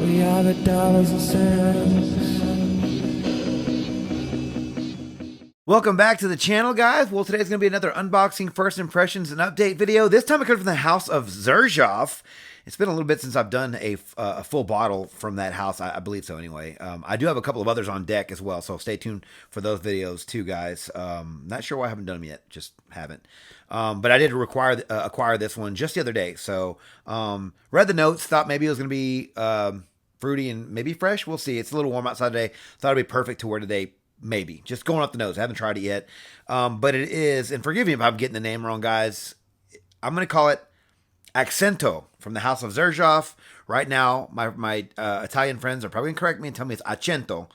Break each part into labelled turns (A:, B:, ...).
A: We are the dollars and cents.
B: Welcome back to the channel, guys. Well, today's going to be another unboxing, first impressions, and update video. This time it comes from the house of Xerjoff. It's been a little bit since I've done a full bottle from that house. I believe so anyway. I do have a couple of others on deck as well, so stay tuned for those videos too, guys. Not sure why I haven't done them yet. Just haven't. But I did acquire this one just the other day. So read the notes, thought maybe it was going to be fruity and maybe fresh. We'll see. It's a little warm outside today. Thought it'd be perfect to wear today. Maybe. Just going off the nose. I haven't tried it yet. But it is, and forgive me if I'm getting the name wrong, guys. I'm going to call it Accento from the house of Xerjoff. Right now, my Italian friends are probably going to correct me and tell me it's Accento.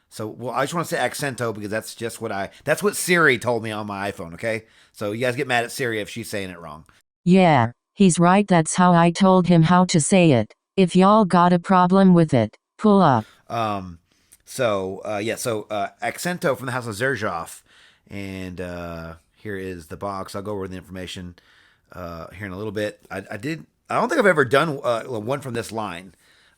B: So, well, I just want to say Accento because that's just that's what Siri told me on my iPhone, okay? So you guys get mad at Siri if she's saying it wrong.
C: Yeah, he's right. That's how I told him how to say it. If y'all got a problem with it, pull up.
B: So Accento from the house of Xerjoff. And here is the box. I'll go over the information here in a little bit. I don't think I've ever done one from this line.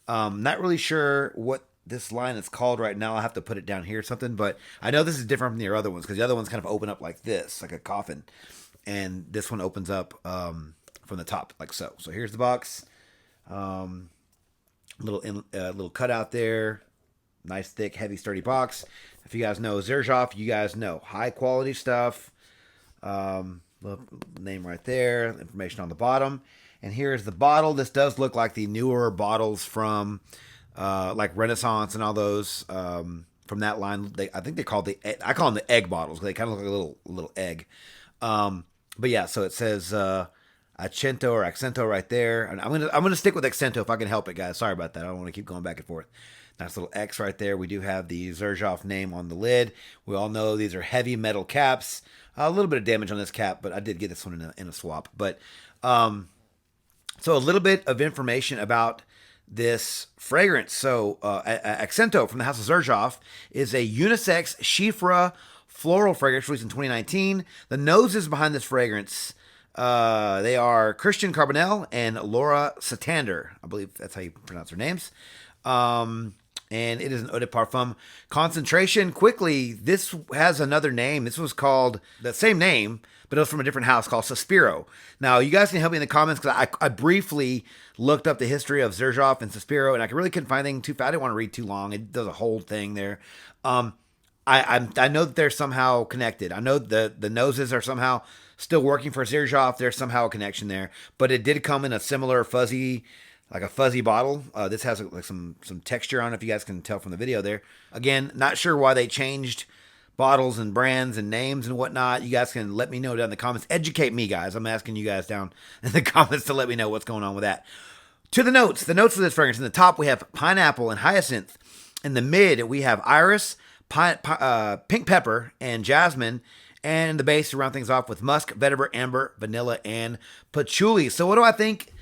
B: Not really sure what this line is called right now. I'll have to put it down here or something. But I know this is different from the other ones because the other ones kind of open up like this, like a coffin. And this one opens up from the top like so. So here's the box. Little cutout there. Nice, thick, heavy, sturdy box. If you guys know Xerjoff, you guys know high quality stuff. Name right there. Information on the bottom. And here's the bottle. This does look like the newer bottles from like Renaissance and all those from that line. I think they call I call them the egg bottles. They kind of look like a little egg. But yeah, so it says Accento or Accento right there. And I'm gonna stick with Accento if I can help it, guys. Sorry about that. I don't want to keep going back and forth. Nice little X right there. We do have the Xerjoff name on the lid. We all know these are heavy metal caps. A little bit of damage on this cap, but I did get this one in a swap. But so a little bit of information about this fragrance. So Accento from the house of Xerjoff is a unisex Chypre Floral fragrance released in 2019. The noses behind this fragrance, they are Christian Carbonell and Laura Satander. I believe that's how you pronounce their names. And it is an eau de parfum concentration. Quickly, this has another name. This was called the same name, but it was from a different house called Sospiro. Now, you guys can help me in the comments because I briefly looked up the history of Xerjoff and Sospiro, and I really couldn't find anything too fast. I didn't want to read too long. It does a whole thing there. I know that they're somehow connected. I know the noses are somehow still working for Xerjoff. There's somehow a connection there, but it did come in a similar fuzzy bottle. This has like some texture on it, if you guys can tell from the video there. Again, not sure why they changed bottles and brands and names and whatnot. You guys can let me know down in the comments. Educate me, guys. I'm asking you guys down in the comments to let me know what's going on with that. To the notes. The notes for this fragrance. In the top, we have pineapple and hyacinth. In the mid, we have iris, pink pepper, and jasmine. And in the base, to round things off with musk, vetiver, amber, vanilla, and patchouli. So what do I think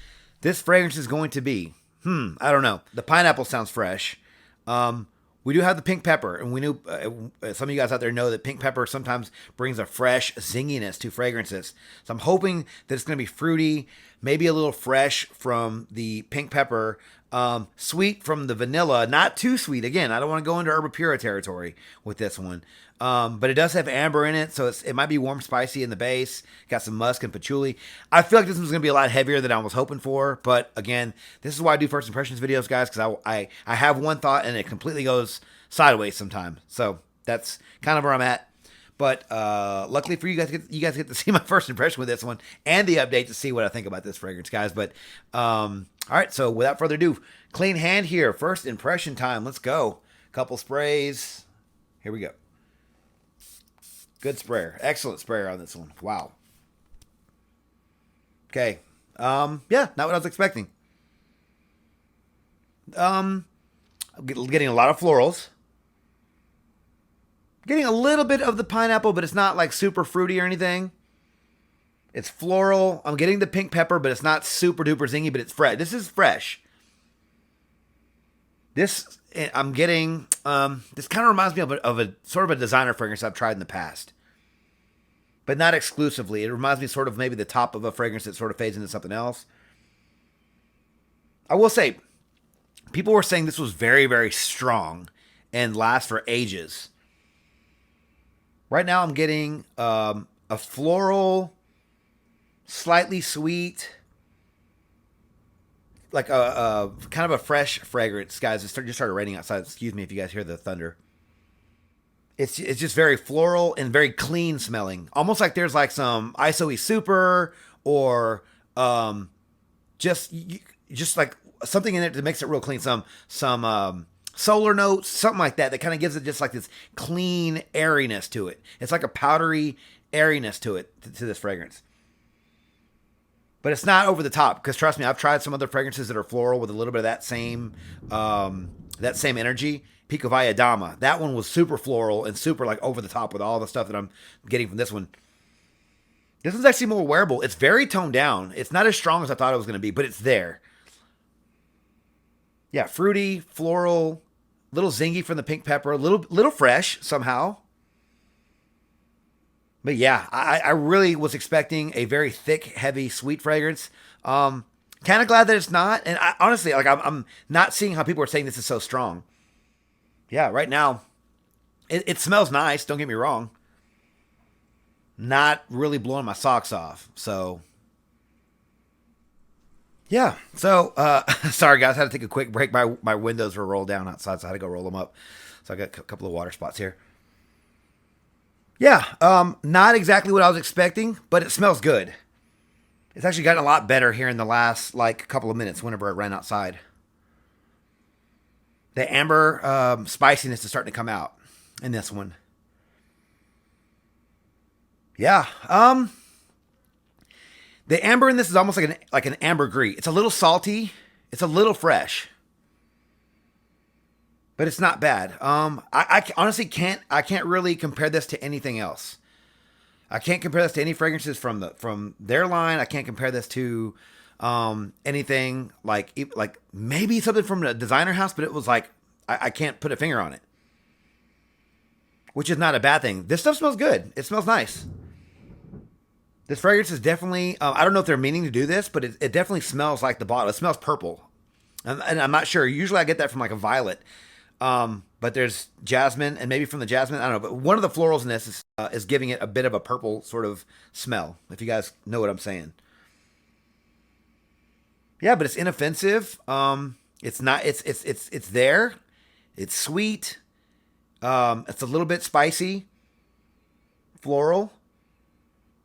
B: this fragrance is going to be? I don't know. The pineapple sounds fresh. We do have the pink pepper, and we knew some of you guys out there know that pink pepper sometimes brings a fresh zinginess to fragrances. So I'm hoping that it's going to be fruity, maybe a little fresh from the pink pepper, sweet from the vanilla, not too sweet. Again, I don't want to go into Herbapura territory with this one. But it does have amber in it, so it might be warm, spicy in the base. Got some musk and patchouli. I feel like this one's going to be a lot heavier than I was hoping for. But again, this is why I do first impressions videos, guys, because I have one thought and it completely goes sideways sometimes. So that's kind of where I'm at. But luckily for you guys, get to see my first impression with this one and the update to see what I think about this fragrance, guys. But all right, so without further ado, clean hand here. First impression time. Let's go. Couple sprays. Here we go. Good sprayer. Excellent sprayer on this one. Wow. Okay. Yeah, not what I was expecting. Getting a lot of florals. Getting a little bit of the pineapple, but it's not like super fruity or anything. It's floral. I'm getting the pink pepper, but it's not super duper zingy, but it's fresh. This is fresh. This I'm getting. This kind of reminds me of a sort of a designer fragrance I've tried in the past, but not exclusively. It reminds me sort of maybe the top of a fragrance that sort of fades into something else. I will say, people were saying this was very, very strong and lasts for ages. Right now I'm getting a floral, slightly sweet, like a kind of a fresh fragrance. Guys, it just started raining outside. Excuse me if you guys hear the thunder. It's just very floral and very clean smelling. Almost like there's like some ISOE Super or just like something in it that makes it real clean. Some solar notes, something like that kind of gives it just like this clean airiness to it. It's like a powdery airiness to it, to this fragrance. But it's not over the top, because trust me, I've tried some other fragrances that are floral with a little bit of that same energy. Pico Valle Dama. That one was super floral and super like over the top with all the stuff that I'm getting from this one. This one's actually more wearable. It's very toned down. It's not as strong as I thought it was going to be, but it's there. Yeah, fruity, floral, little zingy from the pink pepper, a little fresh somehow. But yeah, I really was expecting a very thick, heavy, sweet fragrance. Kind of glad that it's not. And honestly, like I'm not seeing how people are saying this is so strong. Yeah, right now, it smells nice. Don't get me wrong. Not really blowing my socks off. So, yeah. So, sorry guys, I had to take a quick break. My windows were rolled down outside, so I had to go roll them up. So I got a couple of water spots here. Yeah, not exactly what I was expecting, but it smells good. It's actually gotten a lot better here in the last like couple of minutes whenever I ran outside. The amber spiciness is starting to come out in this one. Yeah, the amber in this is almost like an ambergris. It's a little salty. It's a little fresh. But it's not bad. I honestly can't really compare this to anything else. I can't compare this to any fragrances from their line. I can't compare this to anything like maybe something from the designer house, but it was like I can't put a finger on it, which is not a bad thing. This stuff smells good. It smells nice. This fragrance is definitely I don't know if they're meaning to do this, but it definitely smells like the bottle. It smells purple, and I'm not sure. Usually I get that from like a violet. But there's jasmine, and maybe from the jasmine, I don't know. But one of the florals in this is giving it a bit of a purple sort of smell. If you guys know what I'm saying. Yeah, but it's inoffensive. It's not. It's there. It's sweet. It's a little bit spicy. Floral.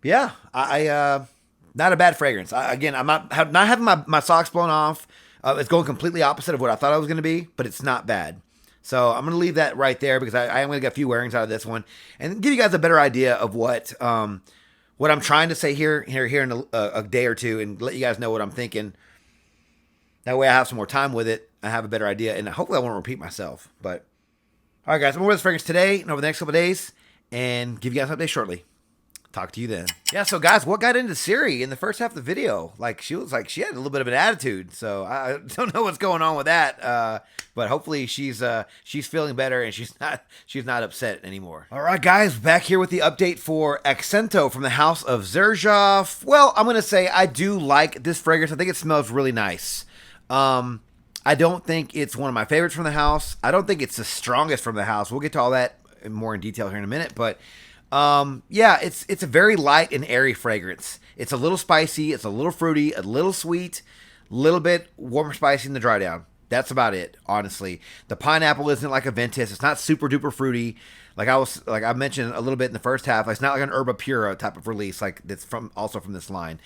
B: Yeah, I not a bad fragrance. Again, I'm not having my socks blown off. It's going completely opposite of what I thought it was going to be, but it's not bad. So I'm going to leave that right there because I am going to get a few wearings out of this one and give you guys a better idea of what I'm trying to say here in a day or two, and let you guys know what I'm thinking. That way I have some more time with it. I have a better idea, and hopefully I won't repeat myself. But all right, guys, I'm going to wear this fragrance today and over the next couple of days, and give you guys an update shortly. Talk to you then. Yeah, so guys, what got into Siri in the first half of the video? Like, she was like, she had a little bit of an attitude. So I don't know what's going on with that. But hopefully she's feeling better and she's not upset anymore. All right, guys, back here with the update for Accento from the house of Xerjoff. Well, I'm going to say I do like this fragrance. I think it smells really nice. I don't think it's one of my favorites from the house. I don't think it's the strongest from the house. We'll get to all that more in detail here in a minute, but yeah, it's a very light and airy fragrance. It's a little spicy, it's a little fruity, a little sweet, a little bit warmer spicy in the dry down. That's about it, honestly. The pineapple isn't like a Ventus. It's not super duper fruity. Like I mentioned a little bit in the first half. It's not like an Herba Pura type of release, like that's also from this line.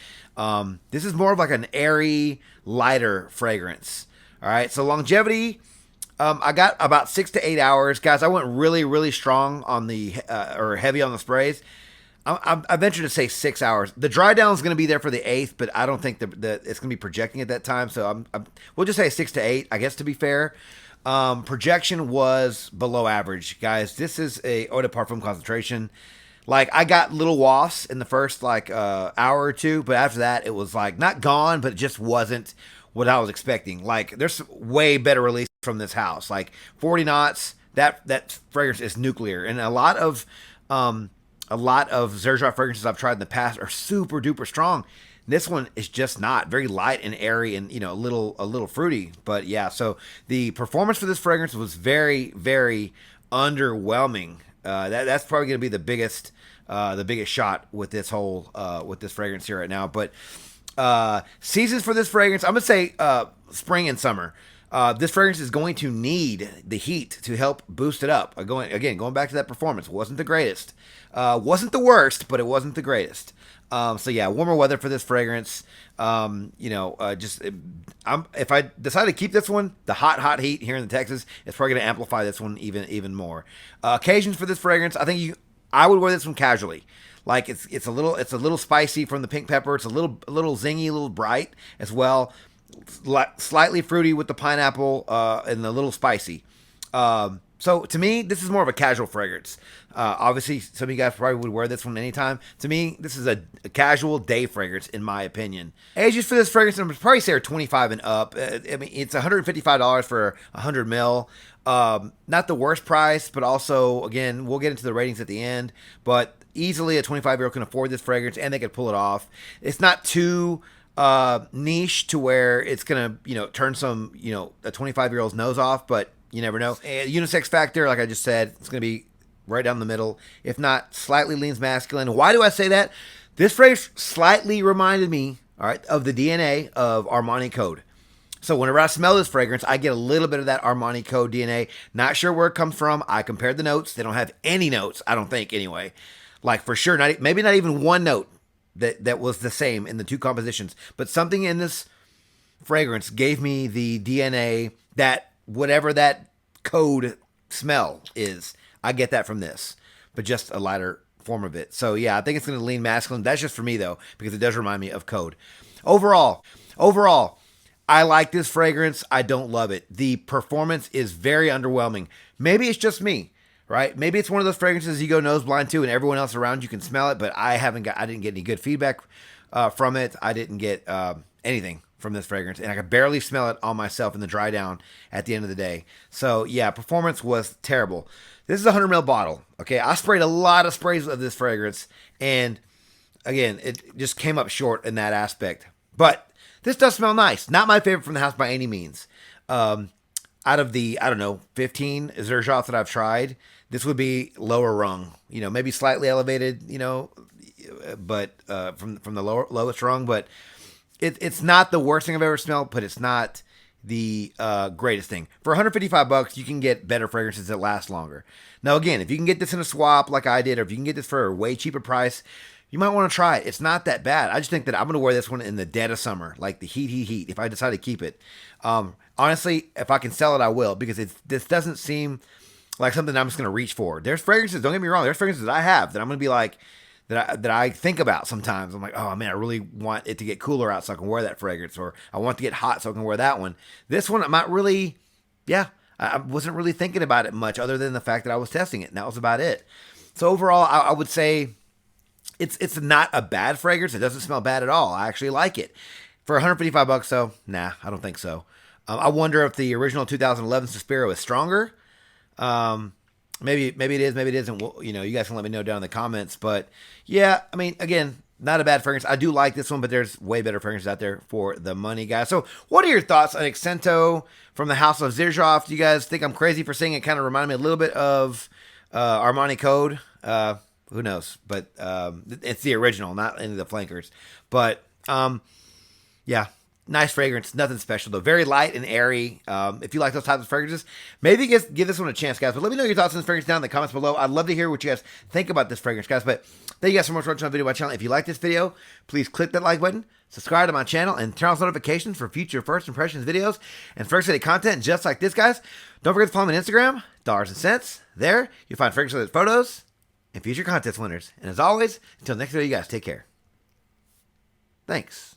B: This is more of like an airy, lighter fragrance. All right, so longevity. I got about 6 to 8 hours. Guys, I went really, really strong on the, or heavy on the sprays. I venture to say 6 hours. The dry down is going to be there for the 8th, but I don't think that it's going to be projecting at that time. So we'll just say 6 to 8, I guess, to be fair. Projection was below average. Guys, this is a eau de parfum concentration. Like, I got little wafts in the first, hour or two, but after that, it was, not gone, but it just wasn't what I was expecting. Like, there's way better release from this house. 40 knots, that fragrance is nuclear. And a lot of Xerjoff fragrances I've tried in the past are super duper strong. This one is just not very light and airy and a little fruity. But yeah, so the performance for this fragrance was very, very underwhelming. That's probably going to be the biggest shot with this whole with this fragrance here right now. But seasons for this fragrance, I'm gonna say spring and summer. This fragrance is going to need the heat to help boost it up. Going back to that performance, wasn't the greatest, wasn't the worst, but it wasn't the greatest. So yeah, warmer weather for this fragrance. If I decide to keep this one, the hot heat here in Texas is probably going to amplify this one even more. Occasions for this fragrance, I would wear this one casually. Like it's a little spicy from the pink pepper. It's a little zingy, a little bright as well. Slightly fruity with the pineapple and a little spicy. So to me, this is more of a casual fragrance. Obviously, some of you guys probably would wear this one anytime. To me, this is a casual day fragrance, in my opinion. Ages for this fragrance, I'm probably say are 25 and up. It's $155 for 100 ml. Not the worst price, but also, again, we'll get into the ratings at the end. But easily a 25-year-old can afford this fragrance, and they can pull it off. It's not too niche to where it's gonna turn some a 25-year-old's nose off, but you never know. Unisex factor, like I just said, it's gonna be right down the middle, if not slightly leans masculine. Why do I say that? This fragrance slightly reminded me, all right, of the DNA of Armani Code. So whenever I smell this fragrance, I get a little bit of that Armani Code DNA. Not sure where it comes from. I compared the notes. They don't have any notes, I don't think, anyway. Like for sure, maybe not even one note that was the same in the two compositions. But something in this fragrance gave me the DNA that whatever that code smell is, I get that from this, but just a lighter form of it. So yeah, I think it's going to lean masculine. That's just for me though, because it does remind me of Code. Overall, I like this fragrance. I don't love it. The performance is very underwhelming. Maybe it's just me, right? Maybe it's one of those fragrances you go nose blind to and everyone else around you can smell it, but I didn't get any good feedback from it. I didn't get anything from this fragrance, and I could barely smell it on myself in the dry down at the end of the day. So yeah, performance was terrible. This is a 100 ml bottle. Okay, I sprayed a lot of sprays of this fragrance, and again, it just came up short in that aspect. But this does smell nice. Not my favorite from the house by any means. Out of the 15 Xerjoff that I've tried, this would be lower rung. Maybe slightly elevated. But from the lowest rung, but. It's not the worst thing I've ever smelled, but it's not the greatest thing. For $155, you can get better fragrances that last longer. Now, again, if you can get this in a swap like I did, or if you can get this for a way cheaper price, you might want to try it. It's not that bad. I just think that I'm going to wear this one in the dead of summer, like the heat, if I decide to keep it. Honestly, if I can sell it, I will, because this doesn't seem like something I'm just going to reach for. There's fragrances, don't get me wrong, there's fragrances that I have that I'm going to be like, that I think about sometimes. I'm like, oh man, I really want it to get cooler out so I can wear that fragrance, or I want it to get hot so I can wear that one. This one, I'm not really, I wasn't really thinking about it much other than the fact that I was testing it, and that was about it. So overall, I would say it's not a bad fragrance. It doesn't smell bad at all. I actually like it. For $155, though, nah, I don't think so. I wonder if the original 2011 Suspiro is stronger. Maybe it is, maybe it isn't. Well, you guys can let me know down in the comments. But yeah, I mean, again, not a bad fragrance. I do like this one, but there's way better fragrances out there for the money, guys. So what are your thoughts on Accento from the house of Xerjoff? Do you guys think I'm crazy for saying it kind of reminded me a little bit of Armani Code? Who knows? But it's the original, not any of the flankers. But yeah. Nice fragrance, nothing special though. Very light and airy. If you like those types of fragrances, maybe give this one a chance, guys. But let me know your thoughts on this fragrance down in the comments below. I'd love to hear what you guys think about this fragrance, guys. But thank you guys so much for watching my video on my channel. If you like this video, please click that like button, subscribe to my channel, and turn on notifications for future first impressions videos and first city content just like this, guys. Don't forget to follow me on Instagram, Dollars and Cents. There, you'll find fragrance-related photos and future contest winners. And as always, until next video, you guys take care. Thanks.